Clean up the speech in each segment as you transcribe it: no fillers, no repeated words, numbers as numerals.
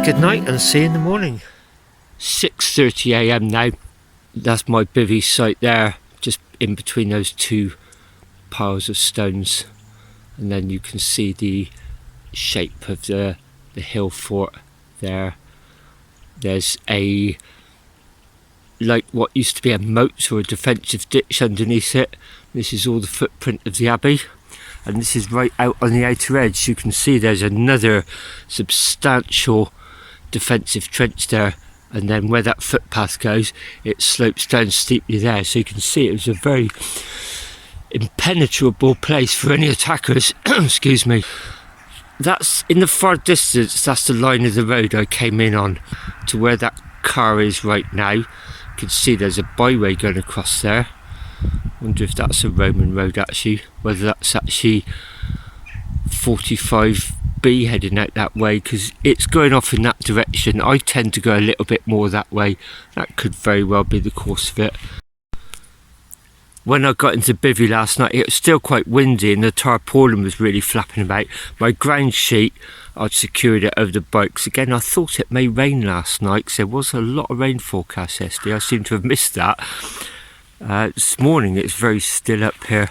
good night and see you in the morning. 6:30 a.m. now. That's my bivvy site there, just in between those two piles of stones, and then you can see the shape of the hill fort there. There's a, like what used to be a moat or a defensive ditch underneath it. This is all the footprint of the abbey, and this is right out on the outer edge. You can see there's another substantial defensive trench there, and then where that footpath goes, it slopes down steeply there, so you can see it was a very impenetrable place for any attackers. Excuse me. That's in the far distance, that's the line of the road I came in on to where that car is right now. You can see there's a byway going across there. Wonder if that's a Roman road actually, whether that's actually 45B heading out that way, because it's going off in that direction. I tend to go a little bit more that way. That could very well be the course of it. When I got into bivvy last night, it was still quite windy and the tarpaulin was really flapping about. My ground sheet, I'd secured it over the bikes. Again, I thought it may rain last night because there was a lot of rain forecast yesterday. I seem to have missed that. This morning it's very still up here.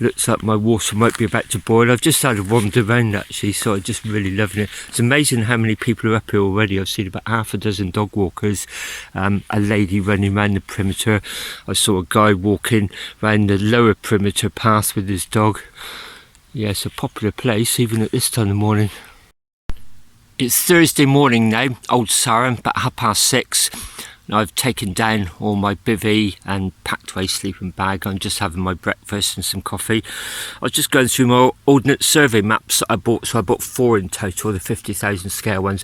Looks like my water might be about to boil. I've just had a wander around actually, so I'm just really loving it. It's amazing how many people are up here already. I've seen about half a dozen dog walkers, a lady running around the perimeter. I saw a guy walking around the lower perimeter path with his dog. Yeah, it's a popular place even at this time of the morning. It's Thursday morning now, Old Sarum, about 6:30. I've taken down all my bivvy and packed away sleeping bag. I'm just having my breakfast and some coffee. I was just going through my Ordnance Survey maps that I bought, so I bought 4 in total, the 50,000 scale ones.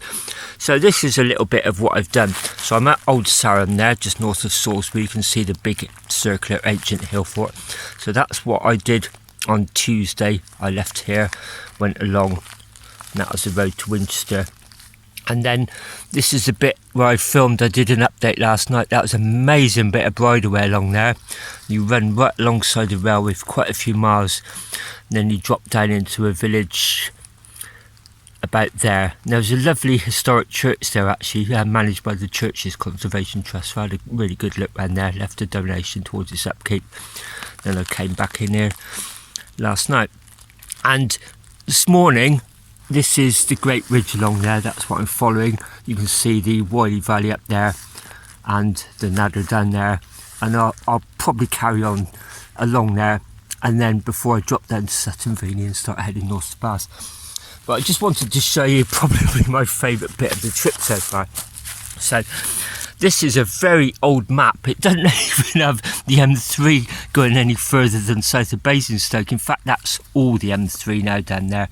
So this is a little bit of what I've done. So I'm at Old Sarum there, just north of Salisbury. You can see the big circular ancient hill fort. So that's what I did on Tuesday. I left here, went along, and that was the road to Winchester. And then this is the bit where I filmed. I did an update last night. That was an amazing bit of bridleway along there. You run right alongside the railway for quite a few miles, and then you drop down into a village about there. And there was a lovely historic church there actually, managed by the Churches Conservation Trust. So I had a really good look around there, left a donation towards its upkeep. Then I came back in here last night. And this morning, this is the Great Ridge along there. That's what I'm following. You can see the Wiley Valley up there and the Nadder down there, and I'll probably carry on along there, and then before I drop down to Sutton Veny and start heading north to Bath. But I just wanted to show you probably my favourite bit of the trip so far. So this is a very old map. It doesn't even have the M3 going any further than south of Basingstoke. In fact, that's all the M3 now down there.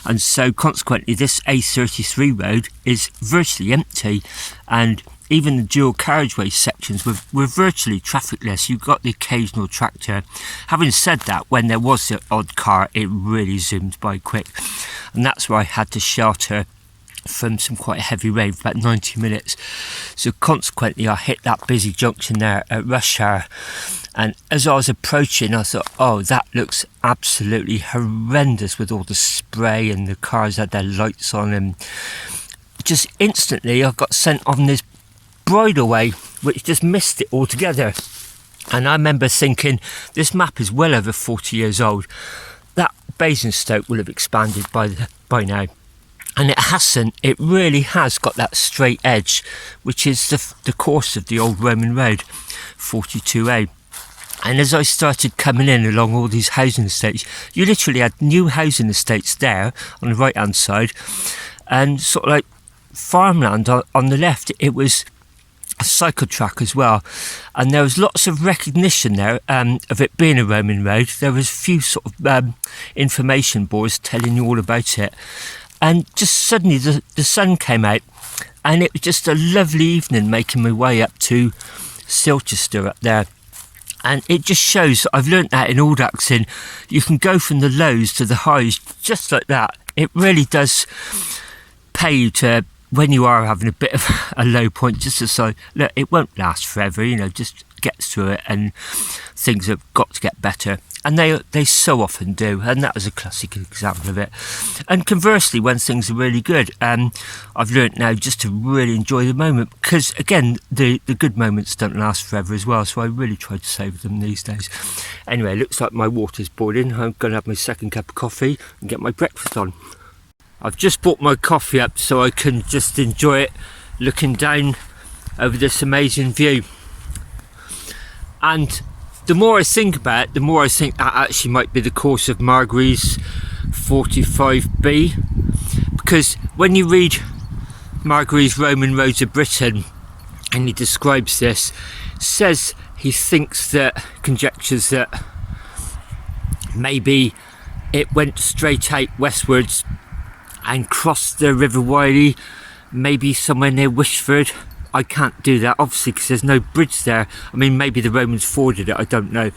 And so consequently, this A33 road is virtually empty, and even the dual carriageway sections were virtually trafficless. You got the occasional tractor. Having said that, when there was the odd car, it really zoomed by quick. And that's where I had to shelter from some quite heavy rain for about 90 minutes. So consequently, I hit that busy junction there at rush hour. And as I was approaching, I thought, oh, that looks absolutely horrendous with all the spray and the cars had their lights on. And just instantly, I got sent on this bridleway, which just missed it altogether. And I remember thinking, this map is well over 40 years old. That Basingstoke will have expanded by now. And it hasn't. It really has got that straight edge, which is the course of the old Roman road, 42A. And as I started coming in along all these housing estates, you literally had new housing estates there on the right hand side, and sort of like farmland on the left. It was a cycle track as well, and there was lots of recognition there of it being a Roman road. There was a few sort of information boards telling you all about it. And just suddenly the sun came out, and it was just a lovely evening making my way up to Silchester up there. And it just shows, I've learnt that in Aldaxin, you can go from the lows to the highs just like that. It really does pay you to, when you are having a bit of a low point, just to say, look, it won't last forever, just get through it, and things have got to get better. And they so often do, and that was a classic example of it. And conversely, when things are really good, I've learnt now just to really enjoy the moment, because again, the good moments don't last forever as well, so I really try to savour them these days. Anyway, it looks like my water's boiling. I'm going to have my second cup of coffee and get my breakfast on. I've just brought my coffee up so I can just enjoy it, looking down over this amazing view. And the more I think about it, the more I think that actually might be the course of Margary's 45B, because when you read Margary's Roman Roads of Britain and he describes this, says he thinks that, conjectures that maybe it went straight out westwards and crossed the River Wylye, maybe somewhere near Wishford. I can't do that obviously because there's no bridge there. I mean, maybe the Romans forded it, I don't know.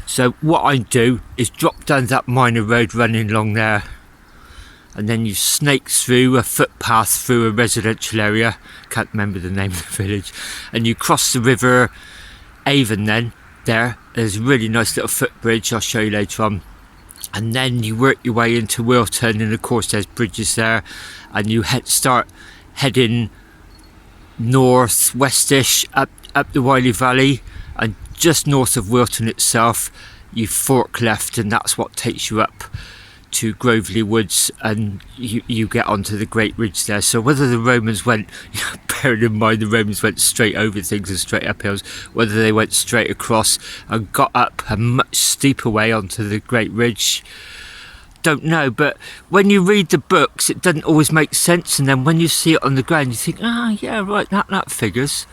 So what I do is drop down that minor road running along there, and then you snake through a footpath through a residential area, can't remember the name of the village, and you cross the River Avon. Then there's a really nice little footbridge I'll show you later on, and then you work your way into Wilton, and of course there's bridges there, and you start heading north-westish up the Wylye Valley, and just north of Wilton itself you fork left, and that's what takes you up to Groveley Woods, and you get onto the Great Ridge there. So whether the Romans went, bearing in mind the Romans went straight over things and straight up hills, whether they went straight across and got up a much steeper way onto the Great Ridge, don't know. But when you read the books it doesn't always make sense, and then when you see it on the ground you think, yeah, right, that figures.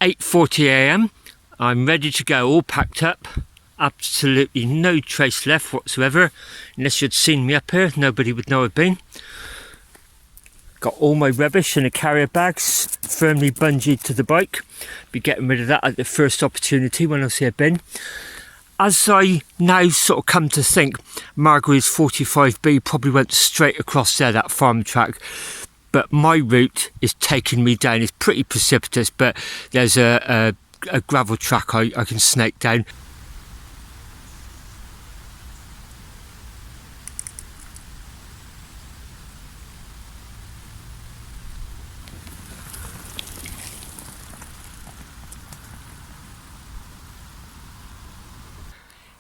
8:40 a.m. I'm ready to go, all packed up, absolutely no trace left whatsoever. Unless you'd seen me up here, nobody would know I've been. Got all my rubbish in a carrier bag firmly bungeed to the bike. Be getting rid of that at the first opportunity when I see a bin. As I now sort of come to think, Margary's 45B probably went straight across there, that farm track. But my route is taking me down. It's pretty precipitous, but there's a gravel track I can snake down.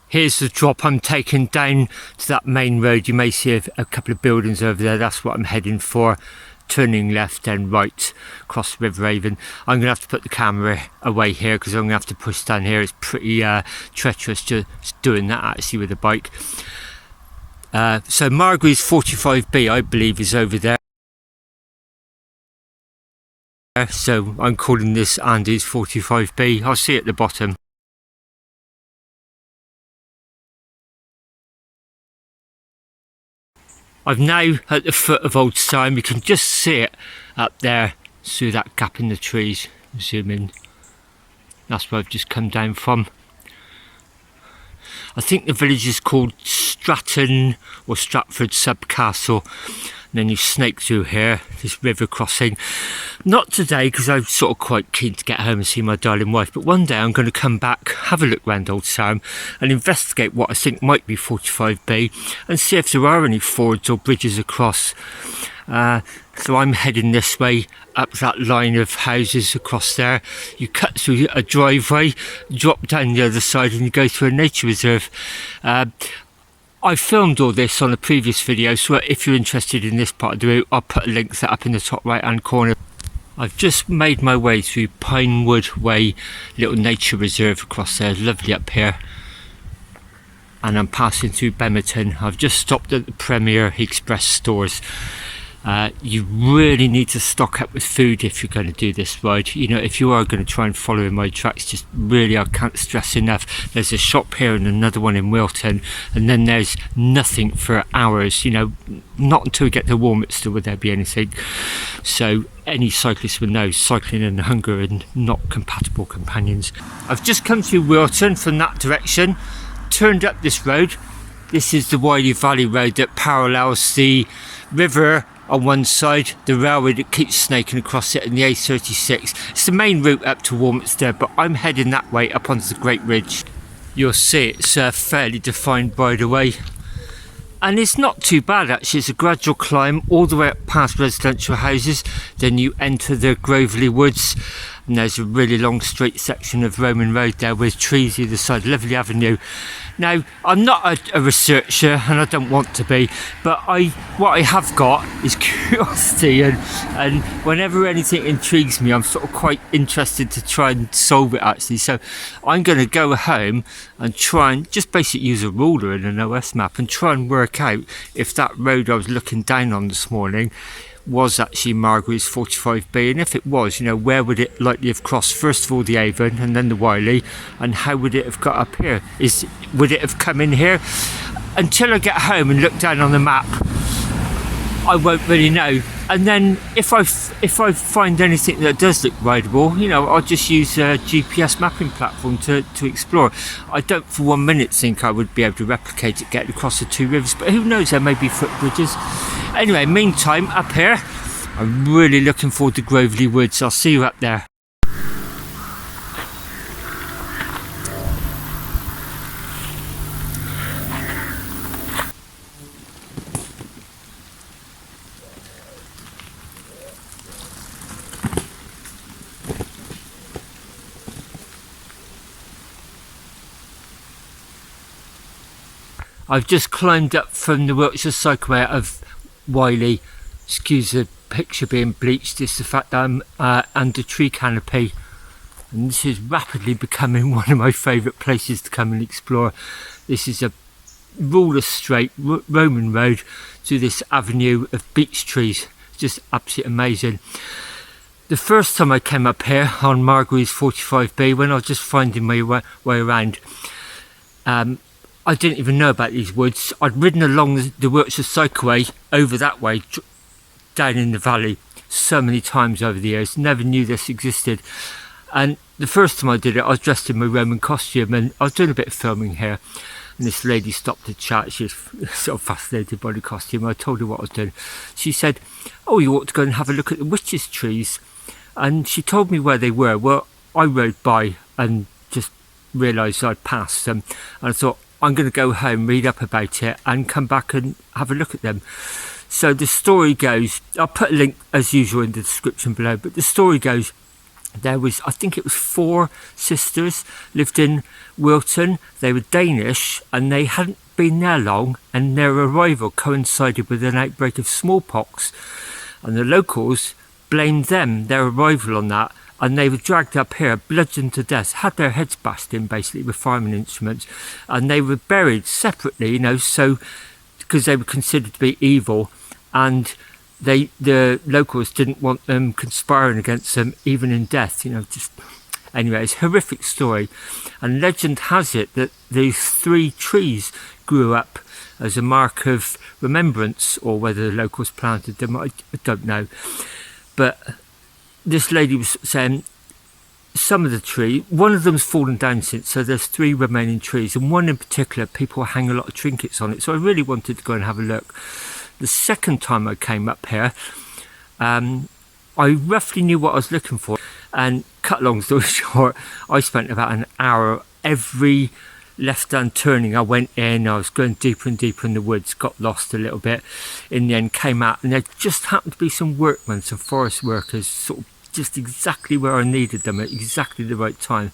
Here's the drop I'm taking down to that main road. You may see a couple of buildings over there. That's what I'm heading for. Turning left and right across the River Avon. I'm going to have to put the camera away here because I'm going to have to push down here. It's pretty treacherous just doing that actually with a bike. So Margary's 45B I believe is over there. So I'm calling this Andy's 45B. I'll see you at the bottom. I'm now at the foot of Old Sarum. You can just see it up there through that gap in the trees. Zoom in. That's where I've just come down from. I think the village is called Stratton or Stratford Sub Castle. And then you snake through here, this river crossing. Not today because I'm sort of quite keen to get home and see my darling wife, but one day I'm going to come back, have a look round Old Sarum and investigate what I think might be 45B and see if there are any fords or bridges across. So I'm heading this way up that line of houses across there. You cut through a driveway, drop down the other side and you go through a nature reserve. I filmed all this on a previous video, so if you're interested in this part of the route, I'll put a link to that up in the top right hand corner. I've just made my way through Pinewood Way, little nature reserve across there, lovely up here. And I'm passing through Bemerton. I've just stopped at the Premier Express stores. You really need to stock up with food if you're going to do this ride. You know, if you are going to try and follow in my tracks, just really, I can't stress enough. There's a shop here and another one in Wilton, and then there's nothing for hours. You know, not until we get to Warminster will there be anything. So any cyclist will know cycling and hunger are not compatible companions. I've just come through Wilton from that direction, turned up this road. This is the Wylye Valley Road that parallels the river on one side, the railway that keeps snaking across it, and the A36. It's the main route up to Warminster, but I'm heading that way up onto the Great Ridge. you'll see it's fairly defined right away. And it's not too bad actually. It's a gradual climb all the way up past residential houses, then you enter the Grovelly Woods, and there's a really long straight section of Roman Road there with trees either side, lovely avenue. Now, I'm not a researcher and I don't want to be, but what I have got is curiosity, and whenever anything intrigues me, I'm sort of quite interested to try and solve it actually. So I'm going to go home and try and just basically use a ruler and an OS map and try and work out if that road I was looking down on this morning was actually Margary's 45B, and if it was, you know, where would it likely have crossed first of all the Avon and then the Wiley, and how would it have got up here? Would it have come in here? Until I get home and look down on the map, I won't really know. And then if I find anything that does look rideable, you know, I'll just use a GPS mapping platform to explore. I don't for 1 minute think I would be able to replicate it getting across the two rivers, but who knows, there may be footbridges. Anyway, meantime, up here, I'm really looking forward to Grovelly Woods. I'll see you up there. I've just climbed up from the Wiltshire Cycleway out of Wiley. Excuse the picture being bleached, it's the fact that I'm under tree canopy, and this is rapidly becoming one of my favourite places to come and explore. This is a ruler straight Roman road through this avenue of beech trees, just absolutely amazing. The first time I came up here on Margary's 45B, when I was just finding my way around, I didn't even know about these woods. I'd ridden along the Wiltshire Cycleway over that way, down in the valley, so many times over the years, never knew this existed. And the first time I did it, I was dressed in my Roman costume and I was doing a bit of filming here. And this lady stopped to chat. She was sort of fascinated by the costume. I told her what I was doing. She said, "Oh, you ought to go and have a look at the witches' trees." And she told me where they were. Well, I rode by and just realised I'd passed them. And I thought, I'm going to go home, read up about it and come back and have a look at them. So the story goes, I'll put a link as usual in the description below, but the story goes, there was, I think it was 4 sisters lived in Wilton. They were Danish and they hadn't been there long, and their arrival coincided with an outbreak of smallpox, and the locals blamed their arrival on that. And they were dragged up here, bludgeoned to death, had their heads bashed in basically with farming instruments, and they were buried separately, you know, so because they were considered to be evil, and the locals didn't want them conspiring against them even in death, you know. Just anyway, it's a horrific story, and legend has it that these 3 trees grew up as a mark of remembrance, or whether the locals planted them, I don't know. But this lady was saying some of the tree, one of them's fallen down since, so there's 3 remaining trees, and one in particular people hang a lot of trinkets on it, so I really wanted to go and have a look. The second time I came up here, I roughly knew what I was looking for, and cut long story short, I spent about an hour every left-hand turning I went in. I was going deeper and deeper in the woods, got lost a little bit, in the end came out, and there just happened to be some workmen, some forest workers, sort of just exactly where I needed them at exactly the right time.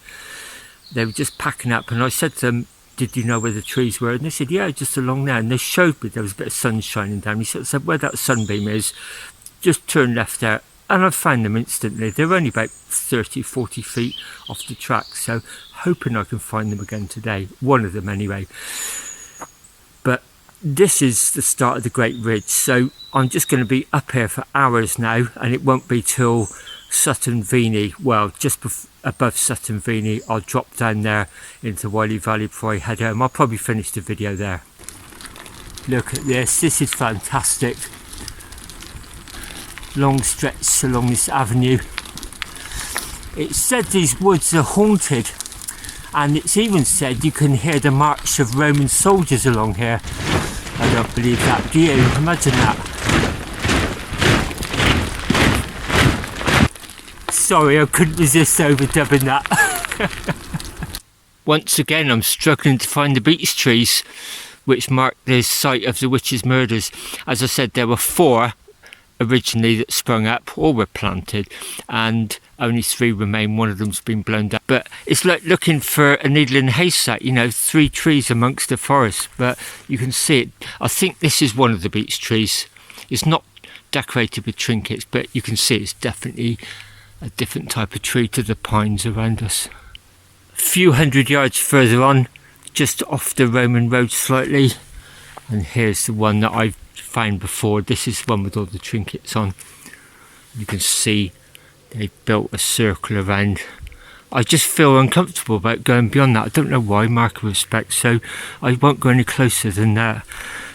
They were just packing up, and I said to them, "Did you know where the trees were?" And they said, "Yeah, just along there." And they showed me there was a bit of sun shining down. He said, "Where that sunbeam is, just turn left there." And I found them instantly. They're only about 30-40 feet off the track, so hoping I can find them again today, one of them anyway. But this is the start of the Great Ridge, so I'm just going to be up here for hours now, and it won't be till Sutton Veny, well, just above Sutton Veny. I'll drop down there into Wiley Valley before I head home. I'll probably finish the video there. Look at this is fantastic. Long stretch along this avenue. It's said these woods are haunted, and it's even said you can hear the march of Roman soldiers along here. I don't believe that, do you? Imagine that. Sorry, I couldn't resist overdubbing that. Once again, I'm struggling to find the beech trees which mark the site of the witches' murders. As I said, there were 4 originally that sprung up or were planted, and only 3 remain. One of them's been blown down. But it's like looking for a needle in a haystack, 3 trees amongst the forest. But you can see it. I think this is one of the beech trees. It's not decorated with trinkets, but you can see it's definitely a different type of tree to the pines around us. A few hundred yards further on, just off the Roman road slightly, and here's the one that I've found before. This is the one with all the trinkets on. You can see they've built a circle around. I just feel uncomfortable about going beyond that. I don't know why, mark of respect, so I won't go any closer than that,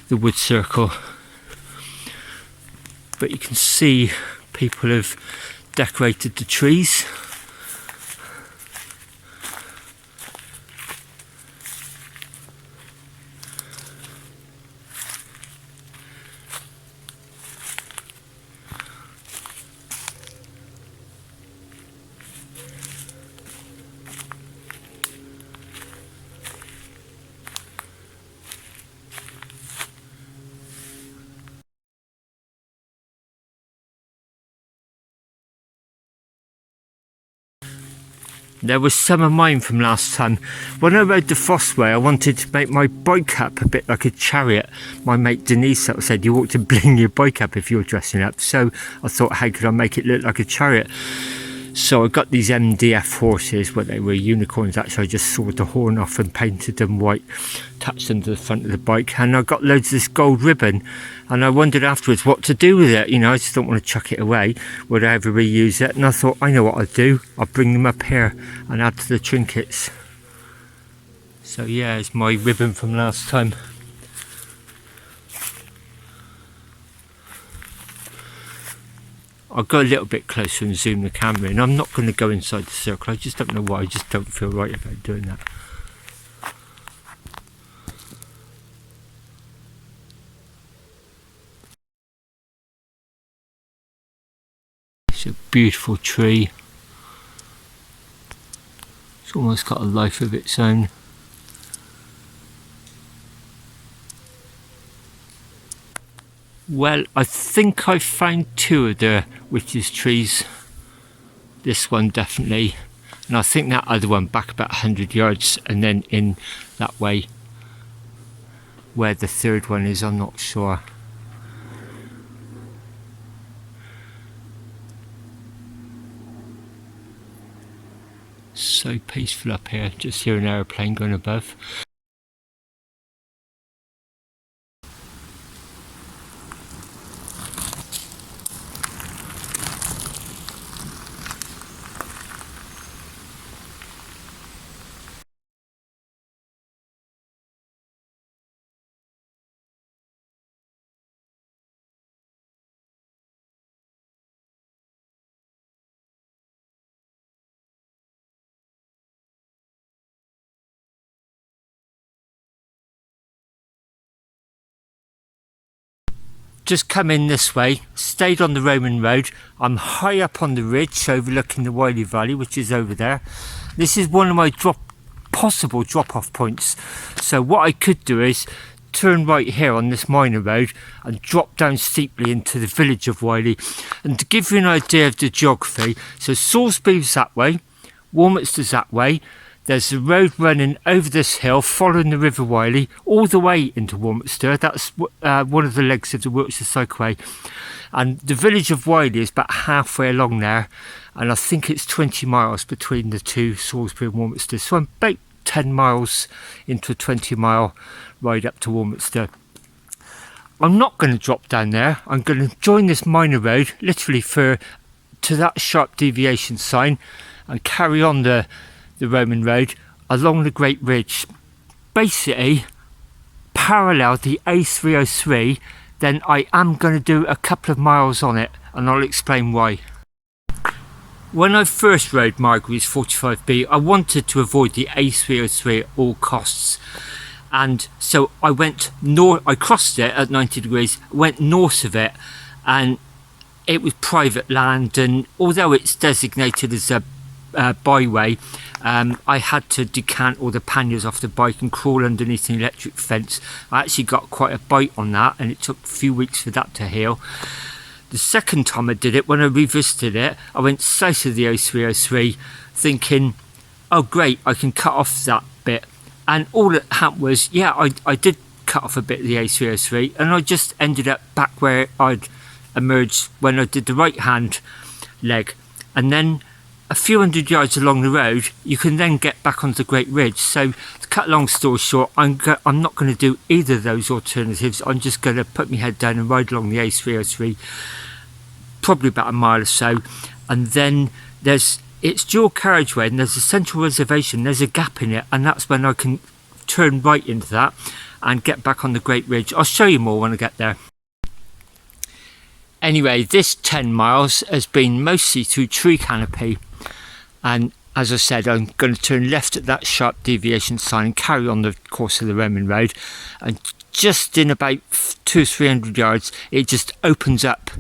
the wood circle. But you can see people have decorated the trees. There was some of mine from last time. When I rode the Forestry, I wanted to make my bike up a bit like a chariot. My mate Denise said you ought to bling your bike up if you're dressing up. So I thought, how could I make it look like a chariot? So I got these MDF horses, well, they were unicorns actually. I just sawed the horn off and painted them white, attached them to the front of the bike, and I got loads of this gold ribbon, and I wondered afterwards what to do with it. I just don't want to chuck it away. Would I ever reuse it? And I thought, I know what I'll do. I'll bring them up here and add to the trinkets. So yeah, it's my ribbon from last time. I'll go a little bit closer and zoom the camera in. I'm not going to go inside the circle. I just don't know why. I just don't feel right about doing that. It's a beautiful tree. It's almost got a life of its own. Well, I think I found 2 of the witches' trees. This one definitely, and I think that other one back about 100 yards, and then in that way. Where the 3rd one is, I'm not sure. So peaceful up here, just hear an aeroplane going above. Just come in this way, stayed on the Roman road. I'm high up on the ridge overlooking the Wiley Valley, which is over there. This is one of my possible drop-off points. So what I could do is turn right here on this minor road and drop down steeply into the village of Wiley. And to give you an idea of the geography, so Salisbury's that way, Warminster's that way. There's a road running over this hill, following the River Wiley, all the way into Warminster. That's one of the legs of the Wiltshire Cycleway. And the village of Wiley is about halfway along there. And I think it's 20 miles between the two, Salisbury and Warminster. So I'm about 10 miles into a 20-mile ride up to Warminster. I'm not going to drop down there. I'm going to join this minor road, literally to that sharp deviation sign, and carry on the Roman road along the Great Ridge, basically parallel the A303. Then I am going to do a couple of miles on it, and I'll explain why. When I first rode Margary's 45B, I wanted to avoid the A303 at all costs, and so I went north. I crossed it at 90 degrees, went north of it, and it was private land, and although it's designated as a byway, I had to decant all the panniers off the bike and crawl underneath an electric fence. I actually got quite a bite on that, and it took a few weeks for that to heal. The second time I did it, when I revisited it, I went south of the O303 thinking, oh great, I can cut off that bit. And all that happened was, yeah, I did cut off a bit of the A303, and I just ended up back where I'd emerged when I did the right hand leg. And then a few hundred yards along the road, you can then get back onto the Great Ridge. So to cut a long story short, I'm not going to do either of those alternatives. I'm just going to put my head down and ride along the A303, probably about a mile or so. And then it's dual carriageway, and there's a central reservation, there's a gap in it, and that's when I can turn right into that and get back on the Great Ridge. I'll show you more when I get there. Anyway, this 10 miles has been mostly through tree canopy, and as I said, I'm going to turn left at that sharp deviation sign and carry on the course of the Roman road, and just in about 200-300 yards it just opens up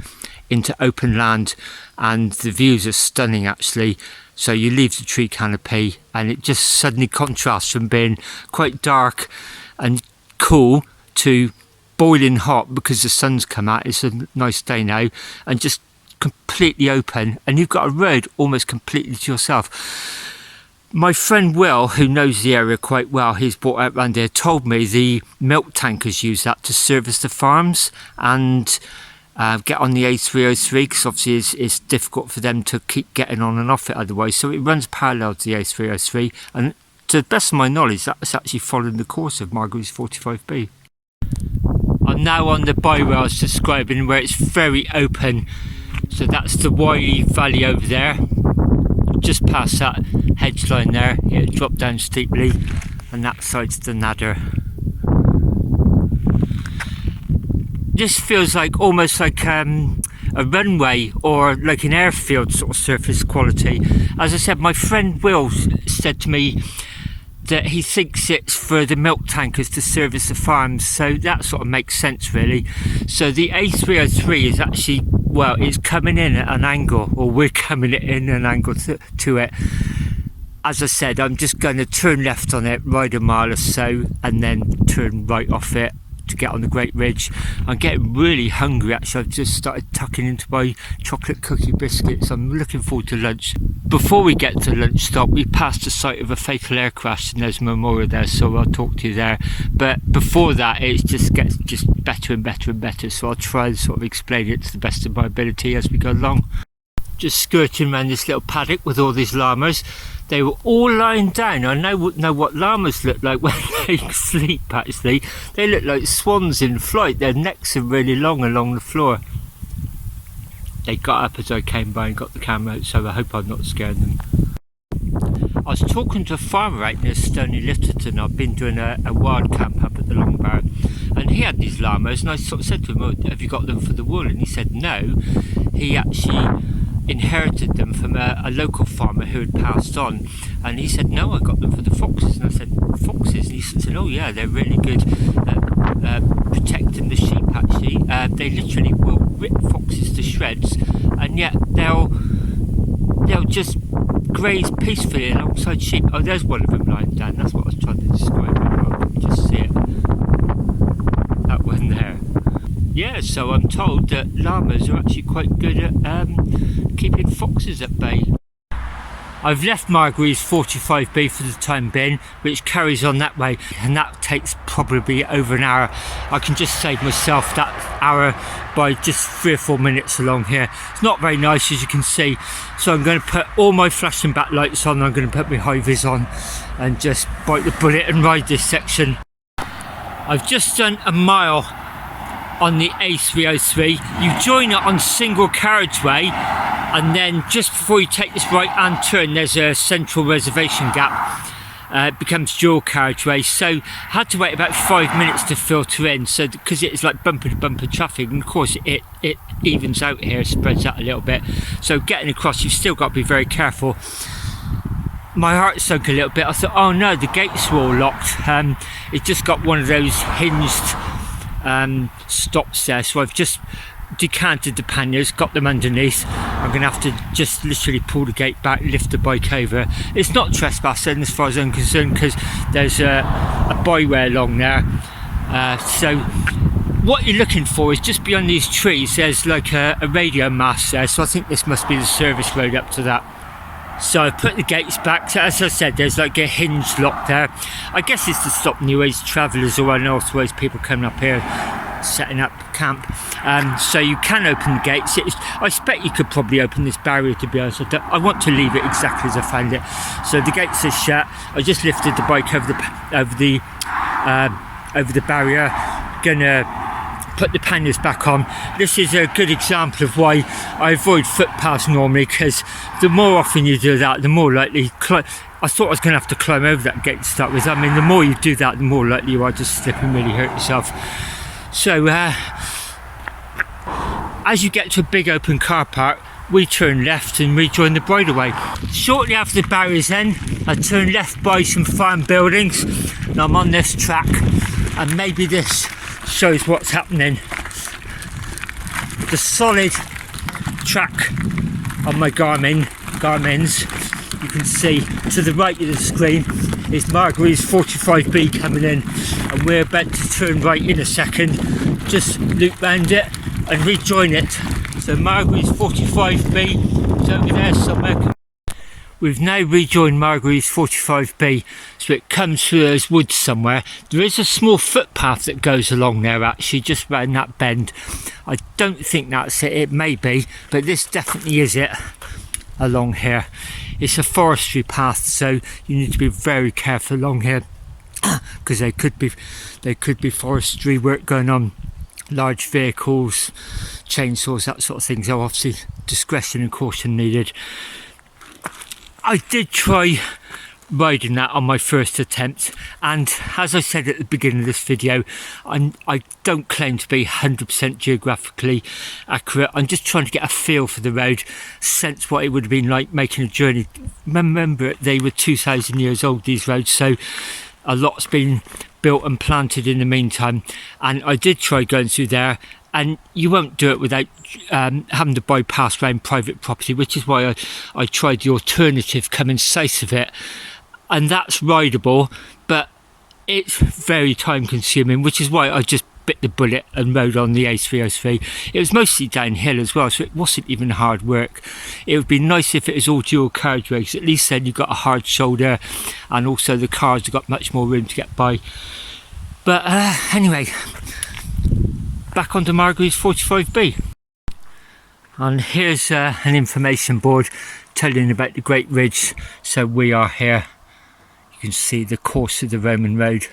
into open land, and the views are stunning actually. So you leave the tree canopy and it just suddenly contrasts from being quite dark and cool to boiling hot because the sun's come out. It's a nice day now, and just completely open, and you've got a road almost completely to yourself. My friend Will, who knows the area quite well, he's brought out round here, told me the milk tankers use that to service the farms and get on the A303, because obviously it's difficult for them to keep getting on and off it otherwise. So it runs parallel to the A303, and to the best of my knowledge that's actually following the course of Margary's 45B. I'm now on the byway I was describing, where it's very open. So that's the Wiley Valley over there. Just past that hedge line there, it'll drop down steeply, and that side's the Nadder. This feels like almost like a runway or like an airfield sort of surface quality. As I said, my friend Will said to me that he thinks it's for the milk tankers to service the farms, so that sort of makes sense really. So the A303 is actually, well, it's coming in at an angle, or we're coming in an angle to it. As I said, I'm just going to turn left on it, ride a mile or so, and then turn right off it to get on the Great Ridge. I'm getting really hungry actually. I've just started tucking into my chocolate cookie biscuits. I'm looking forward to lunch. Before we get to lunch stop, we passed the site of a fatal air crash, and there's a memorial there, so I'll talk to you there. But before that, it just gets better and better and better, so I'll try and sort of explain it to the best of my ability as we go along. Just skirting around this little paddock with all these llamas. They were all lying down. I know what llamas look like when they sleep actually. They look like swans in flight. Their necks are really long along the floor. They got up as I came by and got the camera out, so I hope I'm not scaring them. I was talking to a farmer out near Stony Litterton. I've been doing a wild camp up at the Long Barrow, and he had these llamas, and I sort of said to him, oh, have you got them for the wool? And he said no, he actually inherited them from a local farmer who had passed on. And he said, no, I got them for the foxes. And I said, foxes? And he said, oh yeah, they're really good at protecting the sheep actually. They literally will rip foxes to shreds, and yet they'll just graze peacefully alongside sheep. Oh, there's one of them lying down. That's what I was trying to describe. You can just see it. That one there. Yeah, so I'm told that llamas are actually quite good at keeping foxes at bay. I've left Margary's 45B for the time being, which carries on that way, and that takes probably over an hour. I can just save myself that hour by just 3 or 4 minutes along here. It's not very nice, as you can see, so I'm going to put all my flashing back lights on. I'm going to put my high vis on and just bite the bullet and ride this section. I've just done a mile on the A303. You join it on single carriageway, and then just before you take this right hand turn, there's a central reservation gap. It becomes dual carriageway, so I had to wait about 5 minutes to filter in, so because it's like bumper to bumper traffic, and of course it evens out here, spreads out a little bit, so getting across you've still got to be very careful. My heart sunk a little bit. I thought, oh no, the gates were all locked. It just got one of those hinged stops there, so I've just decanted the panniers, got them underneath. I'm going to have to just literally pull the gate back, lift the bike over. It's not trespassing as far as I'm concerned, because there's a byway along there. So what you're looking for is just beyond these trees, there's like a radio mast there, so I think this must be the service road up to that. So I put the gates back. So as I said, there's like a hinge lock there. I guess it's to stop new age travellers or unauthorised people coming up here setting up camp. So you can open the gates. I expect you could probably open this barrier, to be honest. I want to leave it exactly as I found it. So the gates are shut. I just lifted the bike over the barrier. Gonna put the panniers back on. This is a good example of why I avoid footpaths normally, because the more often you do that, the more likely I thought I was going to have to climb over that gate to start with. I mean, the more you do that, the more likely you are to slip and really hurt yourself. So as you get to a big open car park, we turn left and rejoin the bridleway. Shortly after the barriers end, I turn left by some farm buildings and I'm on this track, and maybe this shows what's happening. The solid track on my Garmin's, you can see to the right of the screen is Margary's 45B coming in, and we're about to turn right in a second, just loop round it and rejoin it. So Margary's 45B is over there somewhere. We've now rejoined Margary's 45B, so it comes through those woods somewhere. There is a small footpath that goes along there actually, just round that bend. I don't think that's it, it may be, but this definitely is it along here. It's a forestry path, so you need to be very careful along here, because there could be forestry work going on, large vehicles, chainsaws, that sort of thing, so obviously discretion and caution needed. I did try riding that on my first attempt, and as I said at the beginning of this video, I don't claim to be 100% geographically accurate. I'm just trying to get a feel for the road, sense what it would have been like making a journey. Remember, they were 2,000 years old, these roads, so a lot's been built and planted in the meantime. And I did try going through there, and you won't do it without having to bypass around private property, which is why I tried the alternative coming south of it, and that's rideable, but it's very time consuming, which is why I just bit the bullet and rode on the A303. It was mostly downhill as well, so it wasn't even hard work. It would be nice if it was all dual carriageways, at least then you've got a hard shoulder, and also the cars have got much more room to get by. But anyway, back onto Margary's 45B. And here's an information board telling about the Great Ridge. So we are here. You can see the course of the Roman road.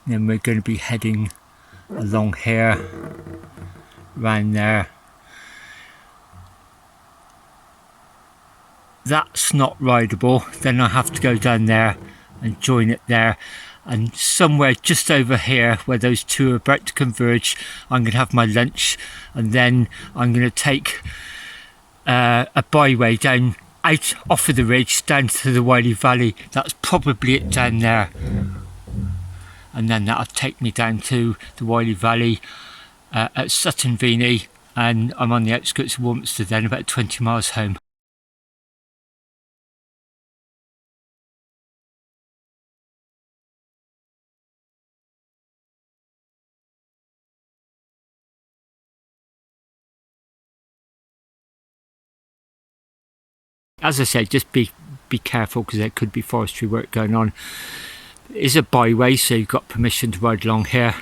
And then we're going to be heading along here, round there. That's not rideable. Then I have to go down there and join it there. And somewhere just over here where those two are about to converge, I'm going to have my lunch, and then I'm going to take a byway down out off of the ridge down to the Wiley Valley. That's probably it down there, and then that'll take me down to the Wiley Valley at Sutton Veny, and I'm on the outskirts of Warminster then, about 20 miles home. As I said, just be careful, because there could be forestry work going on. It is a byway, so you've got permission to ride along here.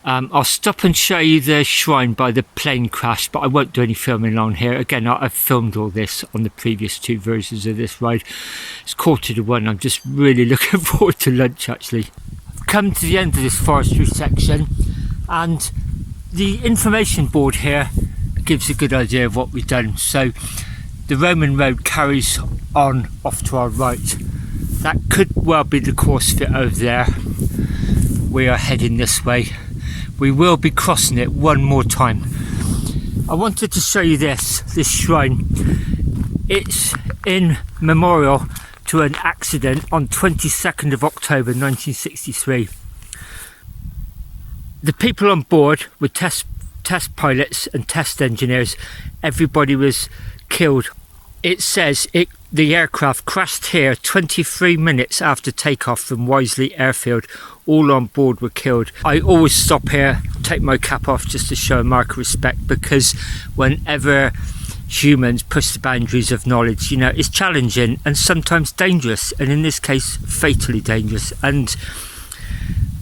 I'll stop and show you the shrine by the plane crash, but I won't do any filming along here. Again, I've filmed all this on the previous two versions of this ride. It's 1:45. I'm just really looking forward to lunch actually. I've come to the end of this forestry section, and the information board here gives a good idea of what we've done. So the Roman road carries on off to our right. That could well be the course fit over there. We are heading this way. We will be crossing it one more time. I wanted to show you this shrine. It's in memorial to an accident on 22nd of October 1963. The people on board were test pilots and test engineers. Everybody was killed. It says the aircraft crashed here 23 minutes after takeoff from Wisley Airfield. All on board were killed. I always stop here, take my cap off just to show a mark of respect, because whenever humans push the boundaries of knowledge, you know, it's challenging and sometimes dangerous, and in this case fatally dangerous, and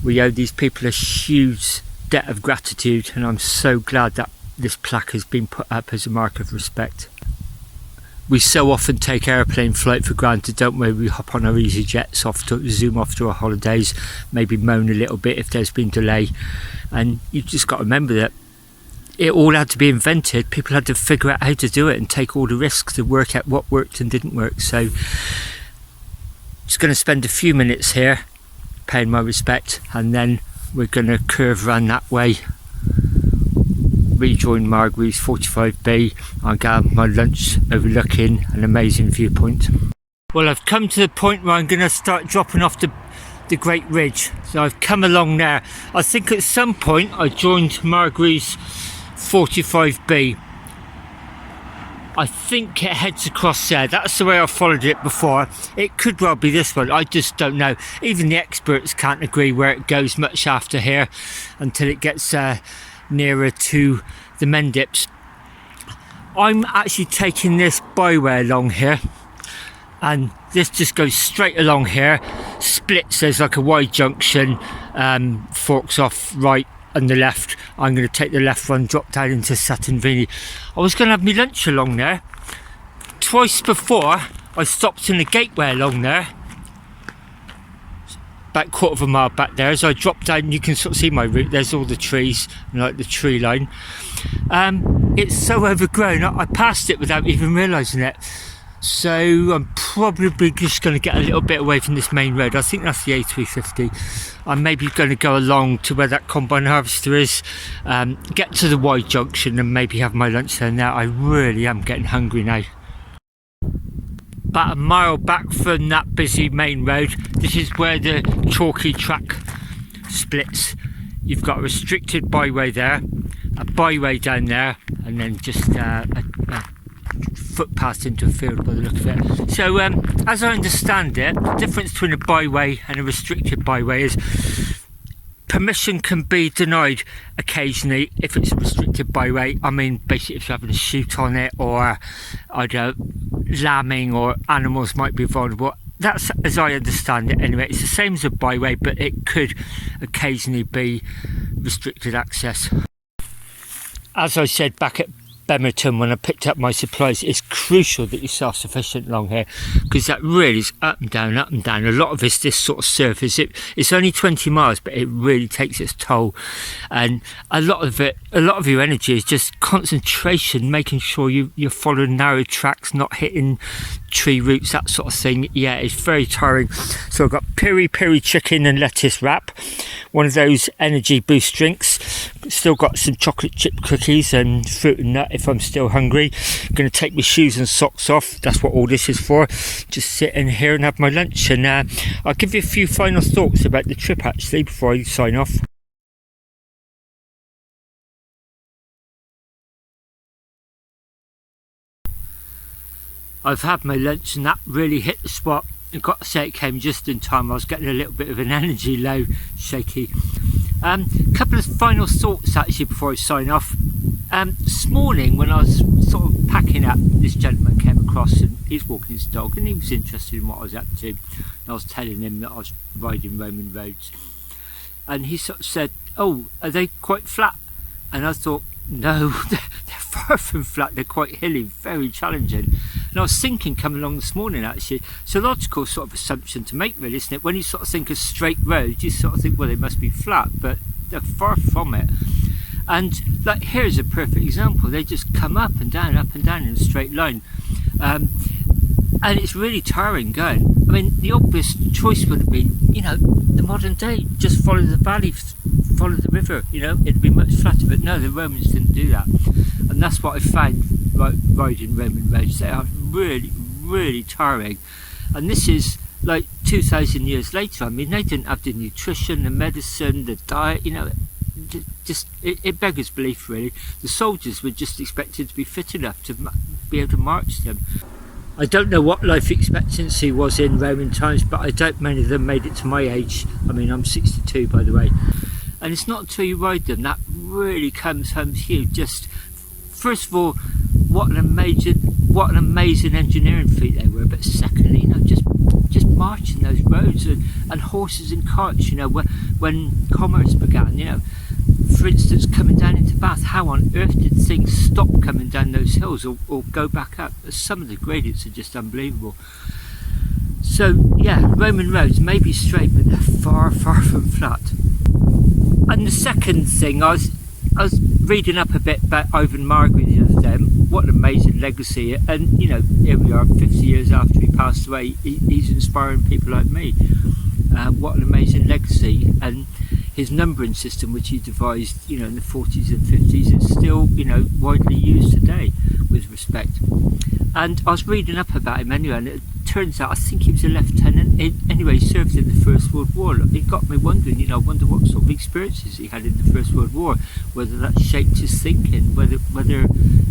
we owe these people a huge debt of gratitude, and I'm so glad that this plaque has been put up as a mark of respect. We so often take airplane flight for granted, don't we? We hop on our EasyJets zoom off to our holidays, maybe moan a little bit if there's been delay, and you've just got to remember that it all had to be invented. People had to figure out how to do it and take all the risks to work out what worked and didn't work. So just going to spend a few minutes here paying my respect, and then we're going to curve around that way, rejoin Margary's 45B. I'm going to have my lunch overlooking an amazing viewpoint. Well, I've come to the point where I'm going to start dropping off the Great Ridge. So I've come along there. I think at some point I joined Margary's 45B. I think it heads across there. That's the way I followed it before. It could well be this one, I just don't know. Even the experts can't agree where it goes much after here until it gets nearer to the Mendips. I'm actually taking this byway along here, and this just goes straight along here, splits, there's like a wide junction, forks off right and the left. I'm going to take the left one, drop down into Sutton Venie. I was going to have my lunch along there. Twice before I stopped in the gateway along there, about a quarter of a mile back there. As I drop down, you can sort of see my route. There's all the trees, like the tree line. It's so overgrown, I passed it without even realising it. So I'm probably just going to get a little bit away from this main road. I think that's the A350. I'm maybe going to go along to where that combine harvester is, get to the wide junction and maybe have my lunch there. Now I really am getting hungry now. About a mile back from that busy main road, this is where the chalky track splits. You've got a restricted byway there, a byway down there, and then just a footpath into a field by the look of it. So as I understand it, the difference between a byway and a restricted byway is permission can be denied occasionally if it's a restricted byway. I mean, basically if you're having a shoot on it, or I don't know, lambing or animals might be vulnerable. That's as I understand it anyway. It's the same as a byway, but it could occasionally be restricted access. As I said back at Bemerton when I picked up my supplies, it's crucial that you're self-sufficient along here, because that really is up and down, up and down. A lot of it's this sort of surface. It's only 20 miles, but it really takes its toll, and a lot of your energy is just concentration, making sure you're following narrow tracks, not hitting tree roots, that sort of thing. Yeah, it's very tiring. So I've got piri chicken and lettuce wrap, one of those energy boost drinks, still got some chocolate chip cookies and fruit and nut if I'm still hungry. I'm going to take my shoes and socks off. That's what all this is for. Just sit in here and have my lunch, and I'll give you a few final thoughts about the trip actually before I sign off. I've had my lunch and that really hit the spot. I've got to say it came just in time. I was getting a little bit of an energy low, shaky. Couple of final thoughts actually before I sign off. This morning when I was sort of packing up, this gentleman came across and he's walking his dog, and he was interested in what I was up to. And I was telling him that I was riding Roman roads, and he sort of said, "Oh, are they quite flat?" And I thought, no, they're far from flat. They're quite hilly, very challenging. And I was thinking coming along this morning actually, it's a logical sort of assumption to make really, isn't it? When you sort of think of straight roads, you sort of think, well, they must be flat, but they're far from it. And like, here's a perfect example. They just come up and down in a straight line. And it's really tiring going. I mean, the obvious choice would have been, you know, the modern day, just follow the valley, follow the river, you know, it'd be much flatter. But no, the Romans didn't do that. And that's what I found riding Roman roads. They are really, really tiring. And this is like 2,000 years later. I mean, they didn't have the nutrition, the medicine, the diet, you know. it beggars belief really. The soldiers were just expected to be fit enough to be able to march them. I don't know what life expectancy was in Roman times, but I doubt many of them made it to my age. I mean, I'm 62 by the way. And it's not until you ride them that really comes home to you. Just, first of all, what an amazing engineering feat they were, but secondly, you know, just marching those roads and horses and carts, you know, when commerce began, you know, for instance, coming down into Bath, how on earth did things stop coming down those hills or go back up? Some of the gradients are just unbelievable. So yeah, Roman roads may be straight, but they're far, far from flat. And the second thing, I was reading up a bit about Ivan Margary the other day. What an amazing legacy, and you know, here we are 50 years after he passed away, he's inspiring people like me. What an amazing legacy. And his numbering system, which he devised, you know, in the 40s and 50s, is still, you know, widely used today with respect. And I was reading up about him anyway, and it turns out I think he was a lieutenant. Anyway, he served in the First World War. It got me wondering, you know, I wonder what sort of experiences he had in the First World War, whether that shaped his thinking, whether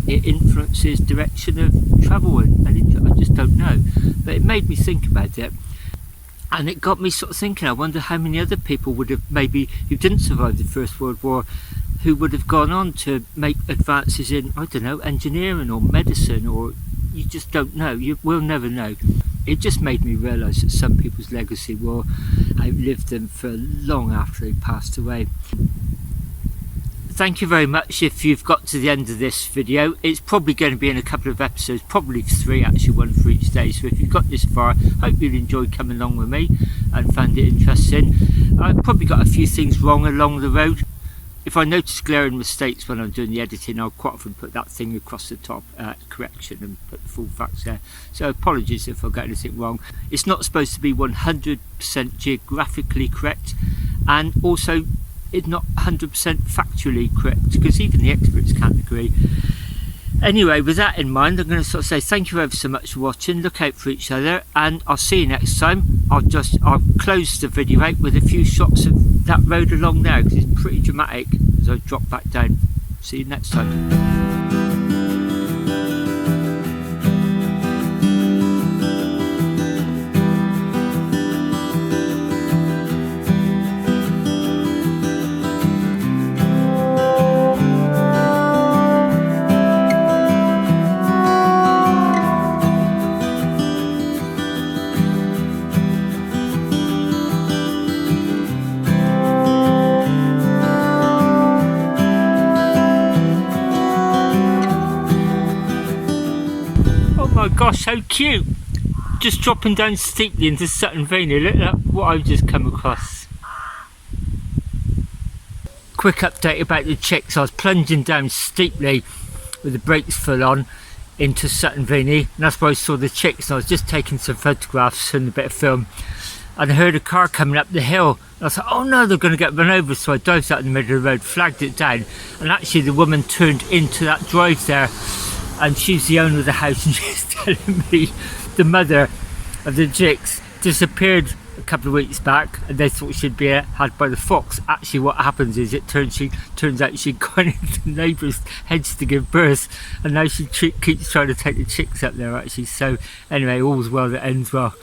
it influenced his direction of travel, and I just don't know. But it made me think about it. And it got me sort of thinking, I wonder how many other people would have, maybe, who didn't survive the First World War, who would have gone on to make advances in, I don't know, engineering or medicine, or you just don't know. We'll never know. It just made me realise that some people's legacy will outlive them for long after they passed away. Thank you very much if you've got to the end of this video. It's probably going to be in a couple of episodes, probably 3 actually, 1 for each day. So if you've got this far, hope you've enjoyed coming along with me and found it interesting. I've probably got a few things wrong along the road. If I notice glaring mistakes when I'm doing the editing, I'll quite often put that thing across the top, correction, and put the full facts there. So apologies if I got anything wrong. It's not supposed to be 100% geographically correct, and also it's not 100% factually correct, because even the experts can't agree. Anyway, with that in mind, I'm going to sort of say thank you ever so much for watching. Look out for each other, and I'll see you next time. I'll close the video out with a few shots of that road along there, because it's pretty dramatic as I drop back down. See you next time. Oh my gosh, how cute! Just dropping down steeply into Sutton Vane. Look at what I've just come across. Quick update about the chicks. I was plunging down steeply with the brakes full on into Sutton Vane, and that's where I saw the chicks, and I was just taking some photographs and a bit of film, and I heard a car coming up the hill. I was like, oh no, they're going to get run over. So I dived out in the middle of the road, flagged it down, and actually the woman turned into that drive there, and she's the owner of the house, and she's telling me the mother of the chicks disappeared a couple of weeks back, and they thought she'd be had by the fox. Actually what happens is it turns out she'd gone into the neighbours' hedge to give birth, and now she keeps trying to take the chicks up there actually. So anyway, all's well that ends well.